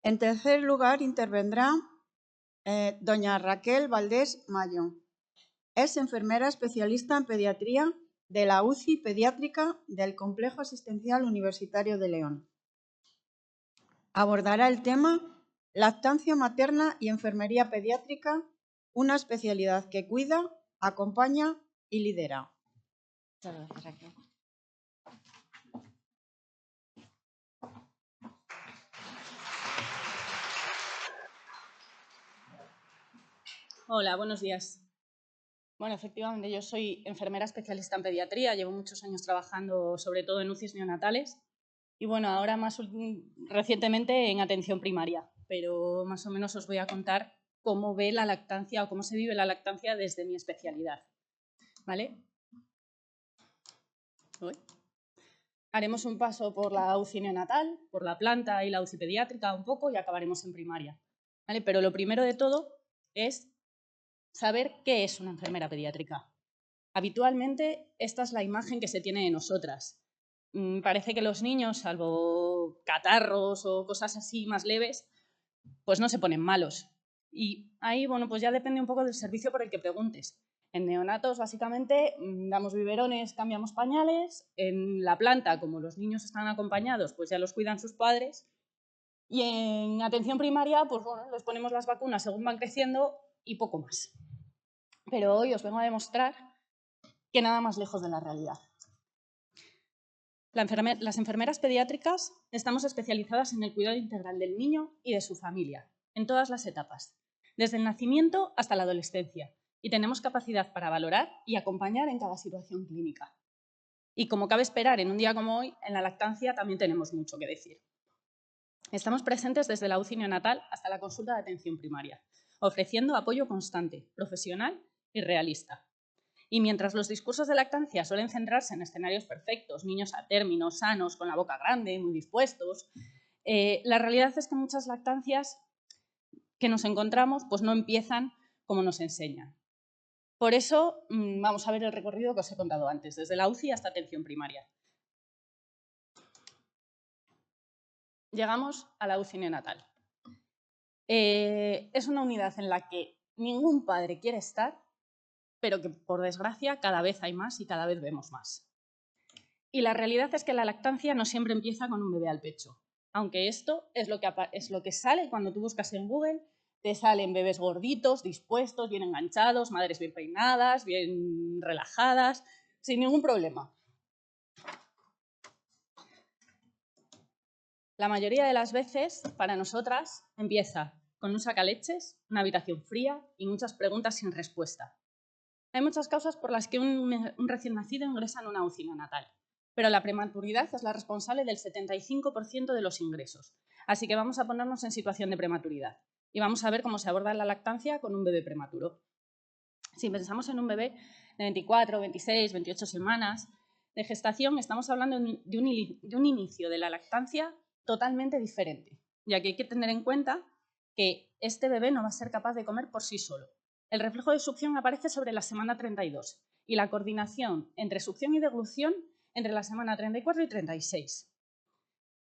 En tercer lugar, intervendrá doña Raquel Valdés Mayo. Es enfermera especialista en pediatría de la UCI pediátrica del Complejo Asistencial Universitario de León. Abordará el tema lactancia materna y enfermería pediátrica, una especialidad que cuida, acompaña y lidera. Muchas gracias, Raquel. Hola, buenos días. Bueno, efectivamente, yo soy enfermera especialista en pediatría, llevo muchos años trabajando sobre todo en UCIs neonatales y bueno, ahora más recientemente en atención primaria, pero más o menos os voy a contar cómo ve la lactancia o cómo se vive la lactancia desde mi especialidad, ¿vale? Haremos un paso por la UCI neonatal, por la planta y la UCI pediátrica un poco y acabaremos en primaria, ¿vale? Pero lo primero de todo es saber qué es una enfermera pediátrica. Habitualmente, esta es la imagen que se tiene de nosotras. Parece que los niños, salvo catarros o cosas así más leves, pues no se ponen malos. Y ahí, bueno, pues ya depende un poco del servicio por el que preguntes. En neonatos, básicamente, damos biberones, cambiamos pañales. En la planta, como los niños están acompañados, pues ya los cuidan sus padres. Y en atención primaria, pues bueno, les ponemos las vacunas según van creciendo y poco más. Pero hoy os vengo a demostrar que nada más lejos de la realidad. Las enfermeras pediátricas estamos especializadas en el cuidado integral del niño y de su familia, en todas las etapas, desde el nacimiento hasta la adolescencia, y tenemos capacidad para valorar y acompañar en cada situación clínica. Y como cabe esperar en un día como hoy, en la lactancia también tenemos mucho que decir. Estamos presentes desde la UCI neonatal hasta la consulta de atención primaria, ofreciendo apoyo constante, profesional y realista. Y mientras los discursos de lactancia suelen centrarse en escenarios perfectos, niños a término, sanos, con la boca grande, muy dispuestos, la realidad es que muchas lactancias que nos encontramos pues no empiezan como nos enseñan. Por eso vamos a ver el recorrido que os he contado antes, desde la UCI hasta atención primaria. Llegamos a la UCI neonatal. Es una unidad en la que ningún padre quiere estar, pero que por desgracia cada vez hay más y cada vez vemos más. Y la realidad es que la lactancia no siempre empieza con un bebé al pecho, aunque esto es lo que sale cuando tú buscas en Google, te salen bebés gorditos, dispuestos, bien enganchados, madres bien peinadas, bien relajadas, sin ningún problema. La mayoría de las veces, para nosotras, empieza con un sacaleches, una habitación fría y muchas preguntas sin respuesta. Hay muchas causas por las que un recién nacido ingresa en una UCI neonatal, pero la prematuridad es la responsable del 75% de los ingresos. Así que vamos a ponernos en situación de prematuridad y vamos a ver cómo se aborda la lactancia con un bebé prematuro. Si pensamos en un bebé de 24, 26, 28 semanas de gestación, estamos hablando de un inicio de la lactancia totalmente diferente, ya que hay que tener en cuenta que este bebé no va a ser capaz de comer por sí solo. El reflejo de succión aparece sobre la semana 32 y la coordinación entre succión y deglución entre la semana 34 y 36.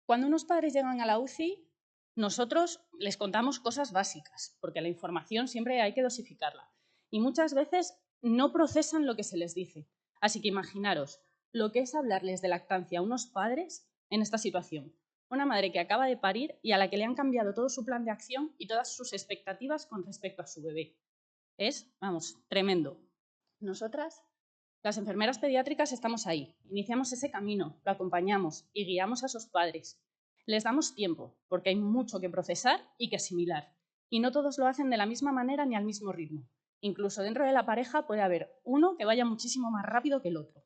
Cuando unos padres llegan a la UCI, nosotros les contamos cosas básicas, porque la información siempre hay que dosificarla. Y muchas veces no procesan lo que se les dice. Así que imaginaros lo que es hablarles de lactancia a unos padres en esta situación. Una madre que acaba de parir y a la que le han cambiado todo su plan de acción y todas sus expectativas con respecto a su bebé. Es, vamos, tremendo. Nosotras, las enfermeras pediátricas, estamos ahí. Iniciamos ese camino, lo acompañamos y guiamos a sus padres. Les damos tiempo, porque hay mucho que procesar y que asimilar. Y no todos lo hacen de la misma manera ni al mismo ritmo. Incluso dentro de la pareja puede haber uno que vaya muchísimo más rápido que el otro.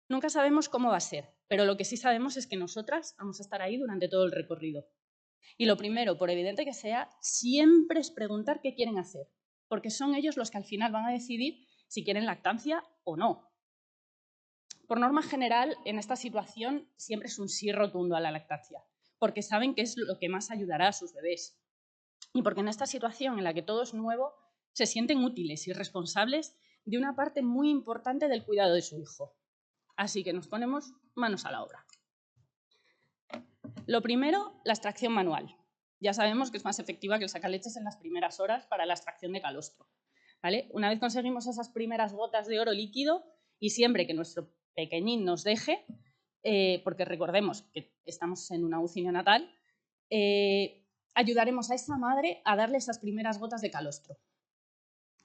Nunca sabemos cómo va a ser, pero lo que sí sabemos es que nosotras vamos a estar ahí durante todo el recorrido. Y lo primero, por evidente que sea, siempre es preguntar qué quieren hacer, porque son ellos los que al final van a decidir si quieren lactancia o no. Por norma general, en esta situación siempre es un sí rotundo a la lactancia, porque saben que es lo que más ayudará a sus bebés. Y porque en esta situación en la que todo es nuevo, se sienten útiles y responsables de una parte muy importante del cuidado de su hijo. Así que nos ponemos manos a la obra. Lo primero, la extracción manual. Ya sabemos que es más efectiva que el sacaleches en las primeras horas para la extracción de calostro, ¿vale? Una vez conseguimos esas primeras gotas de oro líquido y siempre que nuestro pequeñín nos deje, porque recordemos que estamos en una UCI neonatal, ayudaremos a esa madre a darle esas primeras gotas de calostro.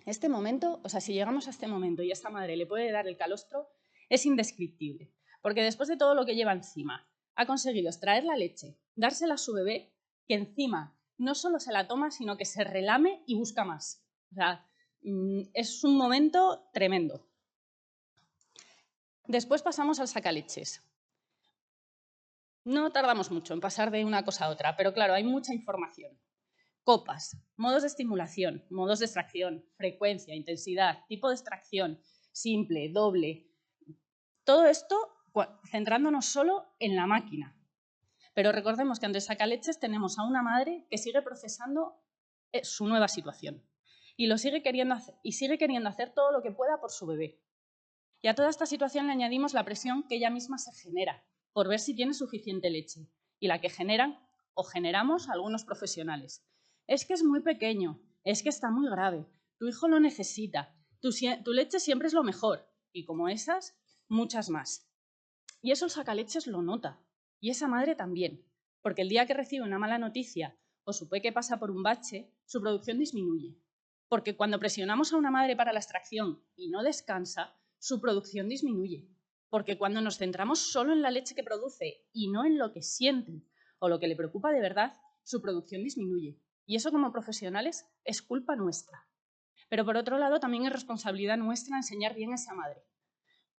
Este momento, o sea, si llegamos a este momento y esta madre le puede dar el calostro, es indescriptible, porque después de todo lo que lleva encima, ha conseguido extraer la leche, dársela a su bebé, que encima no solo se la toma, sino que se relame y busca más. O sea, es un momento tremendo. Después pasamos al sacaleches. No tardamos mucho en pasar de una cosa a otra, pero claro, hay mucha información. Copas, modos de estimulación, modos de extracción, frecuencia, intensidad, tipo de extracción, simple, doble. Todo esto centrándonos solo en la máquina. Pero recordemos que ante sacaleches tenemos a una madre que sigue procesando su nueva situación y sigue queriendo hacer todo lo que pueda por su bebé. Y a toda esta situación le añadimos la presión que ella misma se genera por ver si tiene suficiente leche y la que generan o generamos algunos profesionales. Es que es muy pequeño, es que está muy grave, tu hijo lo necesita, tu leche siempre es lo mejor y como esas, muchas más. Y eso el sacaleches lo nota y esa madre también, porque el día que recibe una mala noticia o su peque pasa por un bache, su producción disminuye. Porque cuando presionamos a una madre para la extracción y no descansa, su producción disminuye. Porque cuando nos centramos solo en la leche que produce y no en lo que siente o lo que le preocupa de verdad, su producción disminuye. Y eso como profesionales es culpa nuestra. Pero por otro lado también es responsabilidad nuestra enseñar bien a esa madre.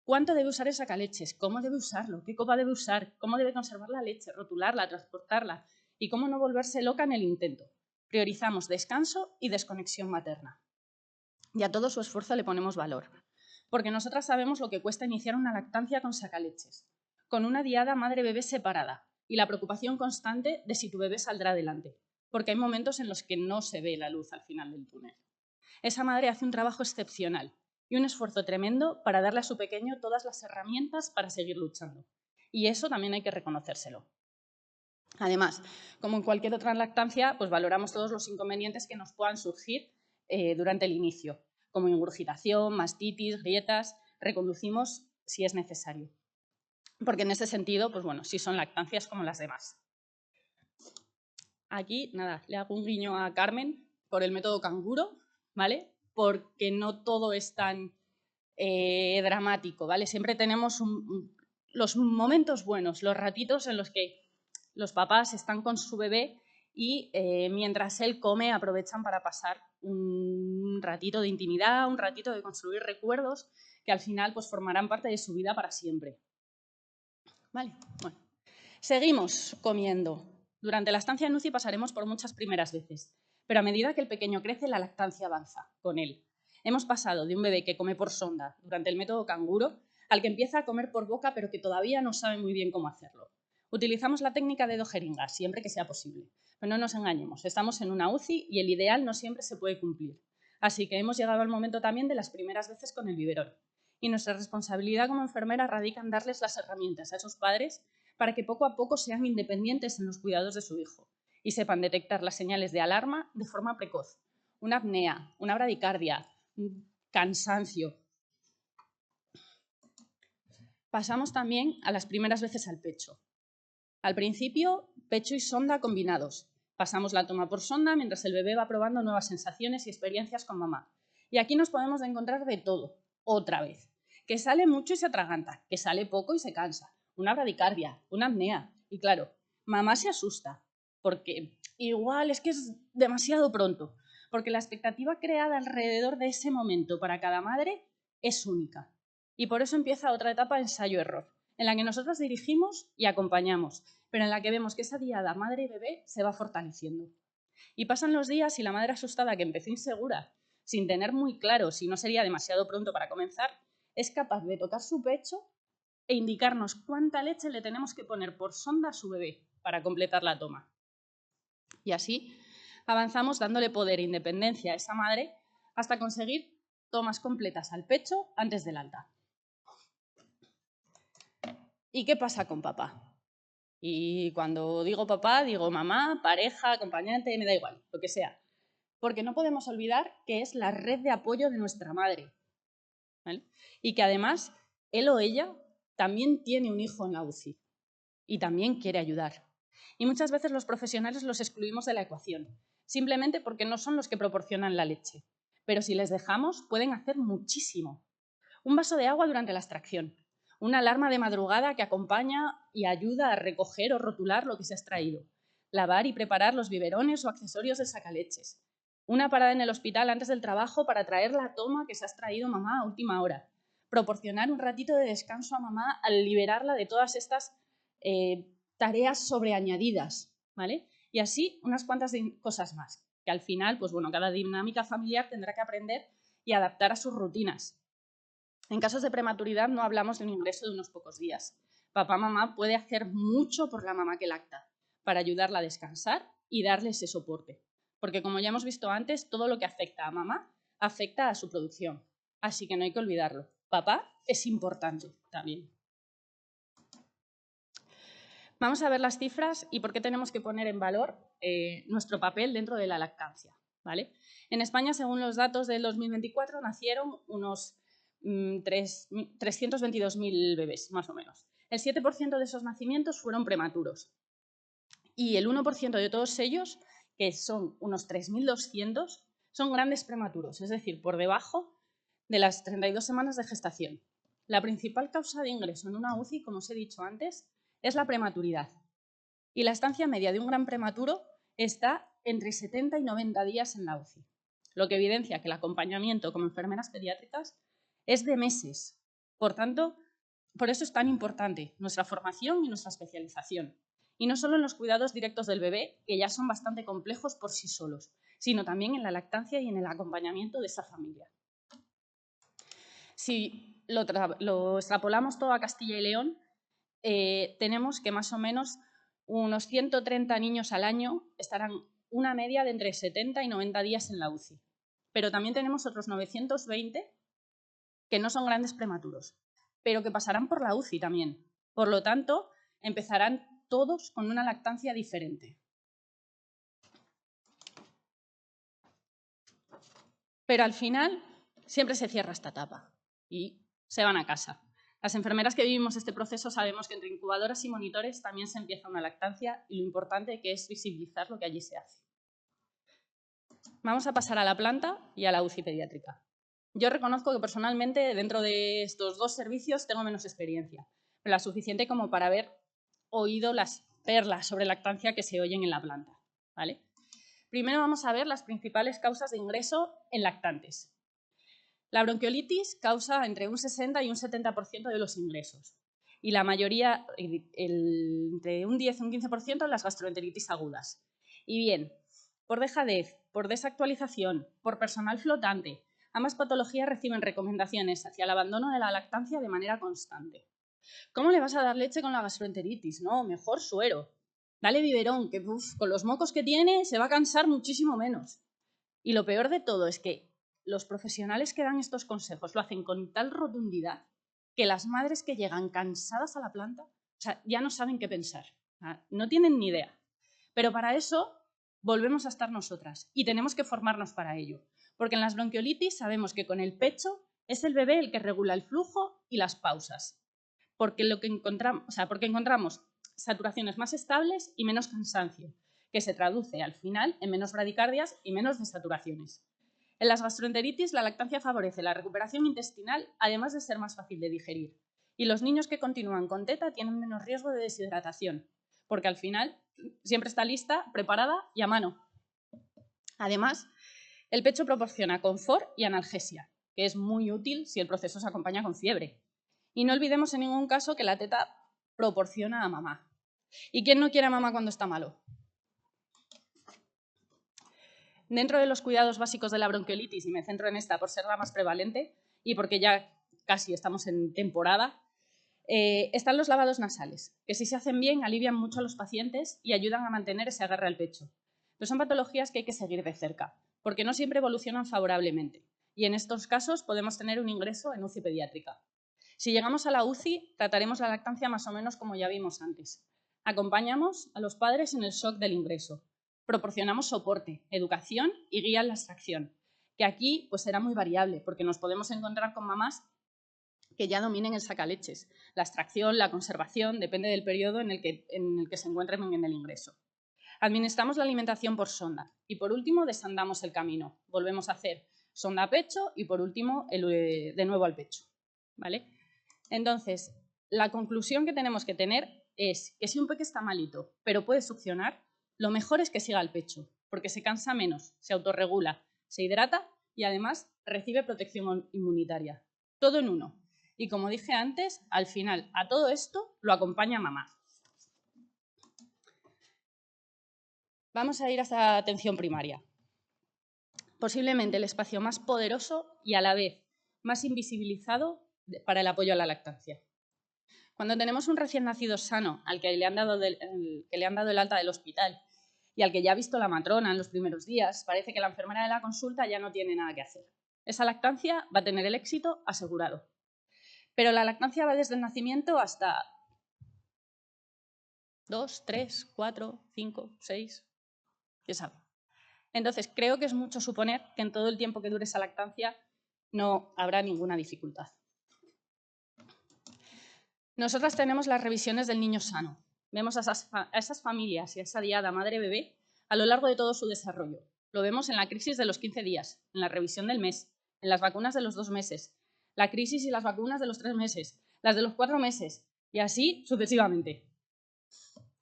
¿Cuánto debe usar el sacaleches? ¿Cómo debe usarlo? ¿Qué copa debe usar? ¿Cómo debe conservar la leche? ¿Rotularla? ¿Transportarla? ¿Y cómo no volverse loca en el intento? Priorizamos descanso y desconexión materna. Y a todo su esfuerzo le ponemos valor. Porque nosotras sabemos lo que cuesta iniciar una lactancia con sacaleches, con una diada madre-bebé separada y la preocupación constante de si tu bebé saldrá adelante, porque hay momentos en los que no se ve la luz al final del túnel. Esa madre hace un trabajo excepcional y un esfuerzo tremendo para darle a su pequeño todas las herramientas para seguir luchando. Y eso también hay que reconocérselo. Además, como en cualquier otra lactancia, pues valoramos todos los inconvenientes que nos puedan surgir durante el inicio, como ingurgitación, mastitis, grietas, reconducimos si es necesario. Porque en ese sentido, pues bueno, sí son lactancias como las demás. Aquí, nada, le hago un guiño a Carmen por el método canguro, ¿vale? Porque no todo es tan dramático, ¿vale? Siempre tenemos los momentos buenos, los ratitos en los que los papás están con su bebé y mientras él come aprovechan para pasar un ratito de intimidad, un ratito de construir recuerdos que al final pues formarán parte de su vida para siempre. ¿Vale? Bueno. Seguimos comiendo. Durante la estancia en UCI pasaremos por muchas primeras veces, pero a medida que el pequeño crece, la lactancia avanza con él. Hemos pasado de un bebé que come por sonda durante el método canguro al que empieza a comer por boca pero que todavía no sabe muy bien cómo hacerlo. Utilizamos la técnica de dedo-jeringa siempre que sea posible, pero no nos engañemos, estamos en una UCI y el ideal no siempre se puede cumplir. Así que hemos llegado al momento también de las primeras veces con el biberón. Y nuestra responsabilidad como enfermera radica en darles las herramientas a esos padres para que poco a poco sean independientes en los cuidados de su hijo y sepan detectar las señales de alarma de forma precoz. Una apnea, una bradicardia, un cansancio. Pasamos también a las primeras veces al pecho. Al principio, pecho y sonda combinados. Pasamos la toma por sonda mientras el bebé va probando nuevas sensaciones y experiencias con mamá. Y aquí nos podemos encontrar de todo, otra vez. Que sale mucho y se atraganta, que sale poco y se cansa, una bradicardia, una apnea. Y claro, mamá se asusta, porque igual es que es demasiado pronto, porque la expectativa creada alrededor de ese momento para cada madre es única. Y por eso empieza otra etapa de ensayo-error, en la que nosotros dirigimos y acompañamos, pero en la que vemos que esa diada madre y bebé se va fortaleciendo. Y pasan los días y la madre asustada que empezó insegura, sin tener muy claro si no sería demasiado pronto para comenzar, es capaz de tocar su pecho e indicarnos cuánta leche le tenemos que poner por sonda a su bebé para completar la toma. Y así avanzamos dándole poder e independencia a esa madre hasta conseguir tomas completas al pecho antes del alta. ¿Y qué pasa con papá? Y cuando digo papá, digo mamá, pareja, acompañante, me da igual, lo que sea. Porque no podemos olvidar que es la red de apoyo de nuestra madre, ¿vale? Y que además él o ella también tiene un hijo en la UCI y también quiere ayudar. Y muchas veces los profesionales los excluimos de la ecuación, simplemente porque no son los que proporcionan la leche. Pero si les dejamos, pueden hacer muchísimo. Un vaso de agua durante la extracción, una alarma de madrugada que acompaña y ayuda a recoger o rotular lo que se ha extraído, lavar y preparar los biberones o accesorios de sacaleches, una parada en el hospital antes del trabajo para traer la toma que se ha extraído mamá a última hora, proporcionar un ratito de descanso a mamá al liberarla de todas estas tareas sobreañadidas, ¿vale? Y así unas cuantas cosas más, que al final, pues bueno, cada dinámica familiar tendrá que aprender y adaptar a sus rutinas. En casos de prematuridad no hablamos de un ingreso de unos pocos días. Papá, mamá puede hacer mucho por la mamá que lacta, para ayudarla a descansar y darle ese soporte. Porque como ya hemos visto antes, todo lo que afecta a mamá afecta a su producción. Así que no hay que olvidarlo. Papá es importante también. Vamos a ver las cifras y por qué tenemos que poner en valor nuestro papel dentro de la lactancia, ¿vale? En España, según los datos del 2024, nacieron unos 322.000 bebés, más o menos. El 7% de esos nacimientos fueron prematuros. Y el 1% de todos ellos, que son unos 3.200, son grandes prematuros, es decir, por debajo de las 32 semanas de gestación. La principal causa de ingreso en una UCI, como os he dicho antes, es la prematuridad. Y la estancia media de un gran prematuro está entre 70 y 90 días en la UCI, lo que evidencia que el acompañamiento como enfermeras pediátricas es de meses. Por tanto, por eso es tan importante nuestra formación y nuestra especialización. Y no solo en los cuidados directos del bebé, que ya son bastante complejos por sí solos, sino también en la lactancia y en el acompañamiento de esa familia. Si lo extrapolamos todo a Castilla y León, tenemos que más o menos unos 130 niños al año estarán una media de entre 70 y 90 días en la UCI. Pero también tenemos otros 920 que no son grandes prematuros, pero que pasarán por la UCI también. Por lo tanto, empezarán todos con una lactancia diferente. Pero al final siempre se cierra esta etapa y se van a casa. Las enfermeras que vivimos este proceso sabemos que entre incubadoras y monitores también se empieza una lactancia y lo importante que es visibilizar lo que allí se hace. Vamos a pasar a la planta y a la UCI pediátrica. Yo reconozco que personalmente dentro de estos dos servicios tengo menos experiencia, pero la suficiente como para haber oído las perlas sobre lactancia que se oyen en la planta, ¿vale? Primero vamos a ver las principales causas de ingreso en lactantes. La bronquiolitis causa entre un 60 y un 70% de los ingresos y la mayoría, entre un 10 y un 15%, las gastroenteritis agudas. Y bien, por dejadez, por desactualización, por personal flotante, ambas patologías reciben recomendaciones hacia el abandono de la lactancia de manera constante. ¿Cómo le vas a dar leche con la gastroenteritis? No, mejor suero. Dale biberón, que con los mocos que tiene se va a cansar muchísimo menos. Y lo peor de todo es que los profesionales que dan estos consejos lo hacen con tal rotundidad que las madres que llegan cansadas a la planta, ya no saben qué pensar, no tienen ni idea. Pero para eso volvemos a estar nosotras y tenemos que formarnos para ello. Porque en las bronquiolitis sabemos que con el pecho es el bebé el que regula el flujo y las pausas. Porque encontramos saturaciones más estables y menos cansancio, que se traduce al final en menos bradicardias y menos desaturaciones. En las gastroenteritis, la lactancia favorece la recuperación intestinal, además de ser más fácil de digerir. Y los niños que continúan con teta tienen menos riesgo de deshidratación, porque al final siempre está lista, preparada y a mano. Además, el pecho proporciona confort y analgesia, que es muy útil si el proceso se acompaña con fiebre. Y no olvidemos en ningún caso que la teta proporciona a mamá. ¿Y quién no quiere a mamá cuando está malo? Dentro de los cuidados básicos de la bronquiolitis, y me centro en esta por ser la más prevalente y porque ya casi estamos en temporada, están los lavados nasales, que si se hacen bien alivian mucho a los pacientes y ayudan a mantener ese agarre al pecho. Pero son patologías que hay que seguir de cerca, porque no siempre evolucionan favorablemente. Y en estos casos podemos tener un ingreso en UCI pediátrica. Si llegamos a la UCI, trataremos la lactancia más o menos como ya vimos antes. Acompañamos a los padres en el shock del ingreso. Proporcionamos soporte, educación y guía en la extracción, que aquí pues será muy variable porque nos podemos encontrar con mamás que ya dominen el sacaleches. La extracción, la conservación, depende del periodo en el que se encuentren en el ingreso. Administramos la alimentación por sonda y por último desandamos el camino. Volvemos a hacer sonda a pecho y por último de nuevo al pecho, ¿vale? Entonces, la conclusión que tenemos que tener es que si un peque está malito pero puede succionar, lo mejor es que siga al pecho porque se cansa menos, se autorregula, se hidrata y además recibe protección inmunitaria. Todo en uno. Y como dije antes, al final a todo esto lo acompaña mamá. Vamos a ir hasta atención primaria. Posiblemente el espacio más poderoso y a la vez más invisibilizado para el apoyo a la lactancia. Cuando tenemos un recién nacido sano al que le han dado el alta del hospital y al que ya ha visto la matrona en los primeros días, parece que la enfermera de la consulta ya no tiene nada que hacer. Esa lactancia va a tener el éxito asegurado. Pero la lactancia va desde el nacimiento hasta 2, 3, 4, 5, 6, ¿qué sabe? Entonces, creo que es mucho suponer que en todo el tiempo que dure esa lactancia no habrá ninguna dificultad. Nosotras tenemos las revisiones del niño sano. Vemos a esas familias y a esa diada madre-bebé a lo largo de todo su desarrollo. Lo vemos en la crisis de los 15 días, en la revisión del mes, en las vacunas de los 2 meses, la crisis y las vacunas de los 3 meses, las de los 4 meses y así sucesivamente.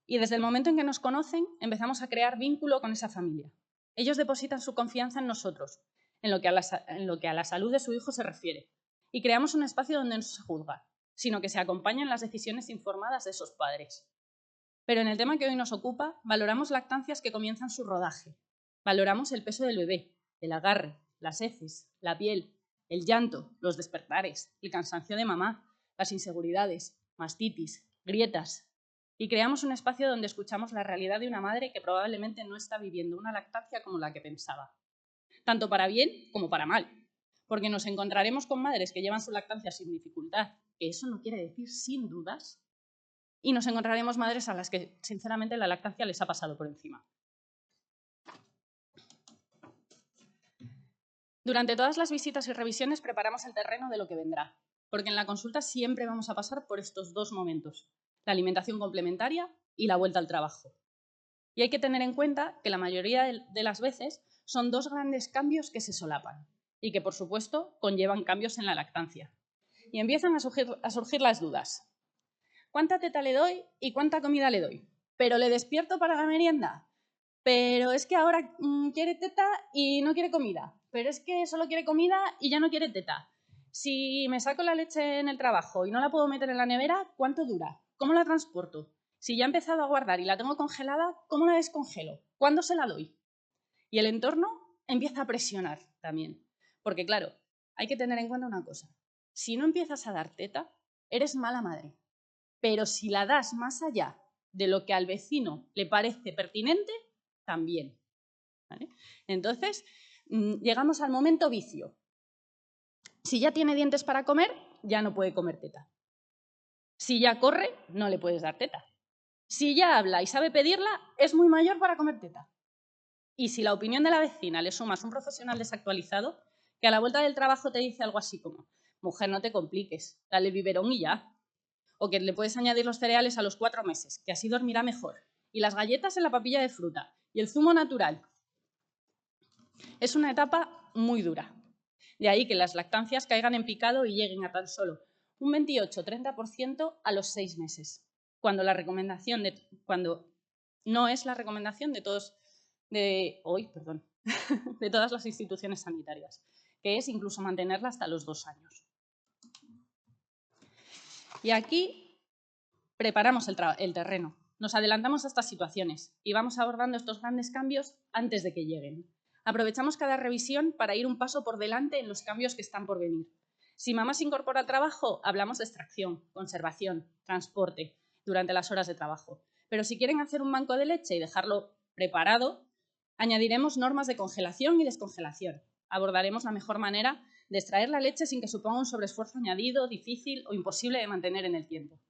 Y desde el momento en que nos conocen, empezamos a crear vínculo con esa familia. Ellos depositan su confianza en nosotros, en lo que a la salud de su hijo se refiere, y creamos un espacio donde no se juzga, sino que se acompañan las decisiones informadas de esos padres. Pero en el tema que hoy nos ocupa, valoramos lactancias que comienzan su rodaje. Valoramos el peso del bebé, el agarre, las heces, la piel, el llanto, los despertares, el cansancio de mamá, las inseguridades, mastitis, grietas. Y creamos un espacio donde escuchamos la realidad de una madre que probablemente no está viviendo una lactancia como la que pensaba. Tanto para bien como para mal. Porque nos encontraremos con madres que llevan su lactancia sin dificultad, que eso no quiere decir sin dudas, y nos encontraremos madres a las que, sinceramente, la lactancia les ha pasado por encima. Durante todas las visitas y revisiones preparamos el terreno de lo que vendrá, porque en la consulta siempre vamos a pasar por estos dos momentos, la alimentación complementaria y la vuelta al trabajo. Y hay que tener en cuenta que la mayoría de las veces son dos grandes cambios que se solapan y que, por supuesto, conllevan cambios en la lactancia. Y empiezan a surgir las dudas. ¿Cuánta teta le doy y cuánta comida le doy? ¿Pero le despierto para la merienda? Pero es que ahora quiere teta y no quiere comida. Pero es que solo quiere comida y ya no quiere teta. Si me saco la leche en el trabajo y no la puedo meter en la nevera, ¿cuánto dura? ¿Cómo la transporto? Si ya he empezado a guardar y la tengo congelada, ¿cómo la descongelo? ¿Cuándo se la doy? Y el entorno empieza a presionar también. Porque claro, hay que tener en cuenta una cosa. Si no empiezas a dar teta, eres mala madre. Pero si la das más allá de lo que al vecino le parece pertinente, también. ¿Vale? Entonces, llegamos al momento vicio. Si ya tiene dientes para comer, ya no puede comer teta. Si ya corre, no le puedes dar teta. Si ya habla y sabe pedirla, es muy mayor para comer teta. Y si la opinión de la vecina le sumas un profesional desactualizado, que a la vuelta del trabajo te dice algo así como: mujer, no te compliques, dale el biberón y ya. O que le puedes añadir los cereales a los 4 meses, que así dormirá mejor. Y las galletas en la papilla de fruta. Y el zumo natural. Es una etapa muy dura. De ahí que las lactancias caigan en picado y lleguen a tan solo un 28-30% a los 6 meses. Cuando no es la recomendación de todas las instituciones sanitarias, que es incluso mantenerla hasta los 2 años. Y aquí preparamos el terreno, nos adelantamos a estas situaciones y vamos abordando estos grandes cambios antes de que lleguen. Aprovechamos cada revisión para ir un paso por delante en los cambios que están por venir. Si mamá se incorpora al trabajo, hablamos de extracción, conservación, transporte durante las horas de trabajo. Pero si quieren hacer un banco de leche y dejarlo preparado, añadiremos normas de congelación y descongelación. Abordaremos la mejor manera de extraer la leche sin que suponga un sobreesfuerzo añadido, difícil o imposible de mantener en el tiempo.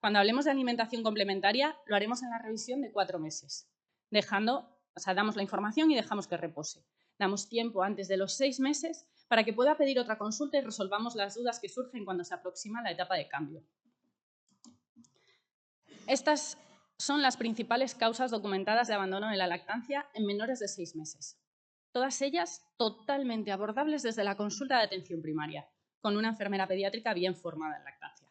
Cuando hablemos de alimentación complementaria, lo haremos en la revisión de 4 meses, damos la información y dejamos que repose. Damos tiempo antes de los 6 meses para que pueda pedir otra consulta y resolvamos las dudas que surgen cuando se aproxima la etapa de cambio. Estas son las principales causas documentadas de abandono de la lactancia en menores de 6 meses. Todas ellas totalmente abordables desde la consulta de atención primaria, con una enfermera pediátrica bien formada en lactancia.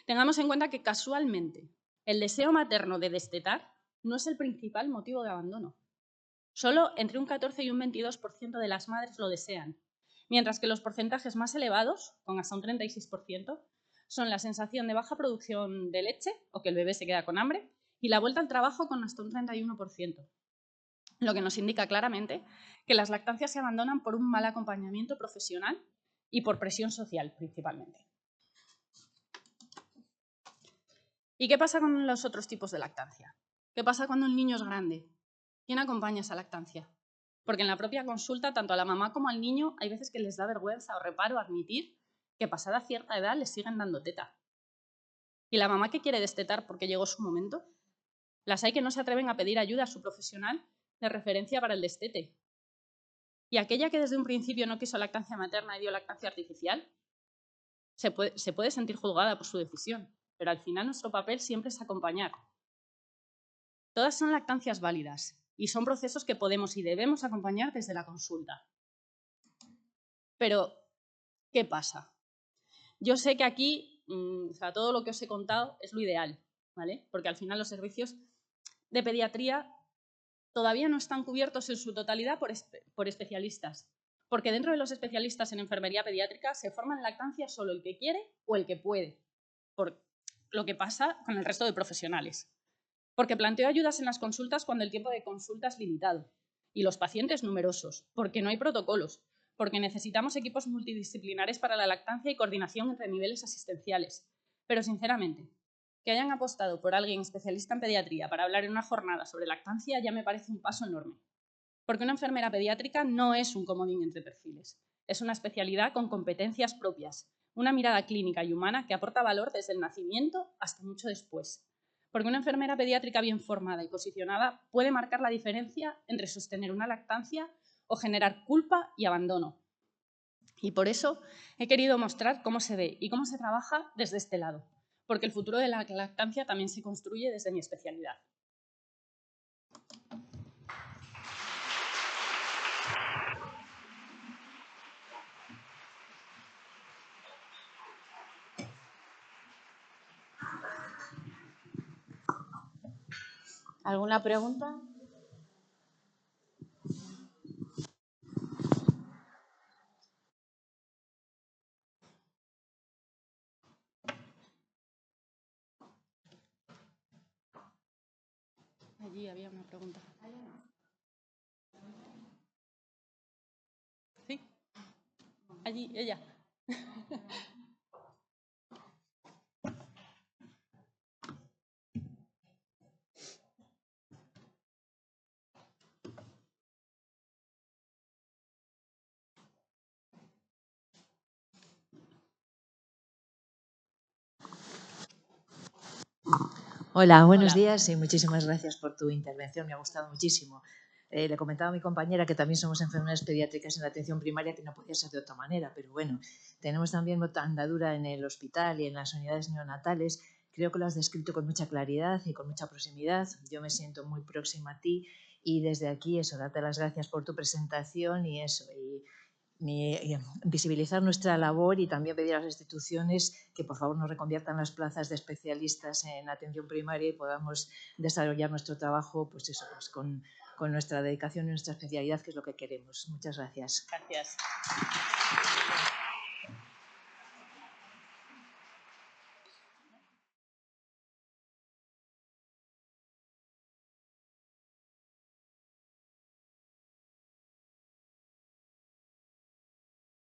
Tengamos en cuenta que casualmente el deseo materno de destetar no es el principal motivo de abandono. Solo entre un 14 y un 22% de las madres lo desean, mientras que los porcentajes más elevados, con hasta un 36%, son la sensación de baja producción de leche o que el bebé se queda con hambre y la vuelta al trabajo con hasta un 31%, lo que nos indica claramente que las lactancias se abandonan por un mal acompañamiento profesional y por presión social principalmente. ¿Y qué pasa con los otros tipos de lactancia? ¿Qué pasa cuando el niño es grande? ¿Quién acompaña esa lactancia? Porque en la propia consulta, tanto a la mamá como al niño, hay veces que les da vergüenza o reparo admitir que pasada cierta edad les siguen dando teta. ¿Y la mamá que quiere destetar porque llegó su momento? Las hay que no se atreven a pedir ayuda a su profesional de referencia para el destete. ¿Y aquella que desde un principio no quiso lactancia materna y dio lactancia artificial? Se puede sentir juzgada por su decisión, pero al final nuestro papel siempre es acompañar. Todas son lactancias válidas y son procesos que podemos y debemos acompañar desde la consulta. Pero, ¿qué pasa? Yo sé que aquí, todo lo que os he contado es lo ideal, ¿vale? Porque al final los servicios de pediatría todavía no están cubiertos en su totalidad por especialistas. Porque dentro de los especialistas en enfermería pediátrica se forma en lactancia solo el que quiere o el que puede, por lo que pasa con el resto de profesionales. Porque planteo ayudas en las consultas cuando el tiempo de consulta es limitado y los pacientes numerosos, porque no hay protocolos, porque necesitamos equipos multidisciplinares para la lactancia y coordinación entre niveles asistenciales. Pero sinceramente, que hayan apostado por alguien especialista en pediatría para hablar en una jornada sobre lactancia ya me parece un paso enorme. Porque una enfermera pediátrica no es un comodín entre perfiles, es una especialidad con competencias propias, una mirada clínica y humana que aporta valor desde el nacimiento hasta mucho después. Porque una enfermera pediátrica bien formada y posicionada puede marcar la diferencia entre sostener una lactancia o generar culpa y abandono. Y por eso he querido mostrar cómo se ve y cómo se trabaja desde este lado, porque el futuro de la lactancia también se construye desde mi especialidad. ¿Alguna pregunta? Allí había una pregunta. ¿Sí? Allí, ella. Hola, buenos días y muchísimas gracias por tu intervención, me ha gustado muchísimo. Le comentaba a mi compañera que también somos enfermeras pediátricas en la atención primaria, que no podía ser de otra manera, pero bueno, tenemos también mucha andadura en el hospital y en las unidades neonatales. Creo que lo has descrito con mucha claridad y con mucha proximidad. Yo me siento muy próxima a ti y desde aquí darte las gracias por tu presentación y visibilizar nuestra labor y también pedir a las instituciones que por favor nos reconviertan las plazas de especialistas en atención primaria y podamos desarrollar nuestro trabajo pues con nuestra dedicación y nuestra especialidad, que es lo que queremos. Muchas gracias. Gracias.